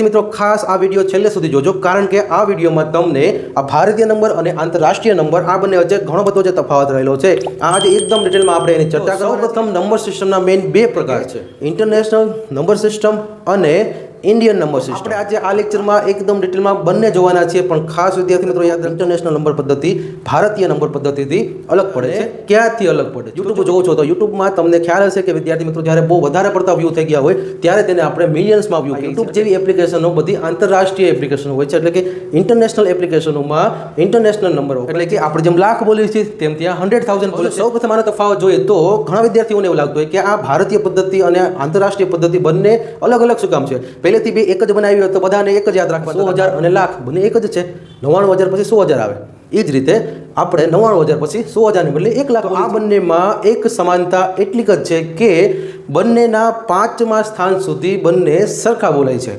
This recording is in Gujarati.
મિત્રો ખાસ આ વિડીયો છેલ્લે સુધી જોજો, કારણ કે આ વિડીયોમાં તમને આ ભારતીય નંબર અને આંતરરાષ્ટ્રીય નંબર આ બંને વચ્ચે ઘણો બધો જે તફાવત રહેલો છે આજ એકદમ ડિટેલમાં આપણે એની ચર્ચા કરીશું. સૌપ્રથમ નંબર સિસ્ટમના મેઇન બે પ્રકાર છે, ઇન્ટરનેશનલ નંબર સિસ્ટમ અને ઇન્ડિયન નંબર સિસ્ટમ. આપણે આજે આ લેક્ચરમાં એકદમ ડિટેલમાં બંને જોવાના છીએ, પણ ખાસ વિદ્યાર્થી મિત્રો યાદ, ઇન્ટરનેશનલ નંબર પદ્ધતિ ભારતીય નંબર પદ્ધતિથી અલગ પડે છે. ક્યાંથી અલગ પડે? યુટ્યુબ જોવો છો તો યુટ્યુબમાં તમને ખ્યાલ હશે કે વિદ્યાર્થી મિત્રો જ્યારે બહુ વધારે પડતા વ્યૂ થઈ ગયા હોય ત્યારે તેને આપણે મિલિયન્સમાં વ્યૂ. યુટ્યુબ જેવી એપ્લિકેશનો બધી આંતરરાષ્ટ્રીય એપ્લિકેશનો હોય છે, એટલે કે ઇન્ટરનેશનલ એપ્લિકેશનોમાં ઇન્ટરનેશનલ નંબરો, એટલે કે આપણે જેમ લાખ બોલીએ છીએ તેમ ત્યાં 100,000 બોલે. સૌપ્રથમ આનો તફાવત જોઈએ તો ઘણા વિદ્યાર્થીઓને એવું લાગતું હોય કે આ ભારતીય પદ્ધતિ અને આંતરરાષ્ટ્રીય પદ્ધતિ બંને અલગ અલગ શું કામ છે? પહેલેથી બે એક જ બનાવી હોય તો બધાને એક જ યાદ રાખવા. 100,000 અને લાખ બંને એક જ છે. 99,000 પછી 100,000 આવે. એ જ રીતે આપણે 99,000 પછી 100,000 બદલે 1 લાખ. આ બંનેમાં એક સમાનતા એટલી જ છે કે બંનેના 5મા સ્થાન સુધી બંને સરખા બોલાય છે.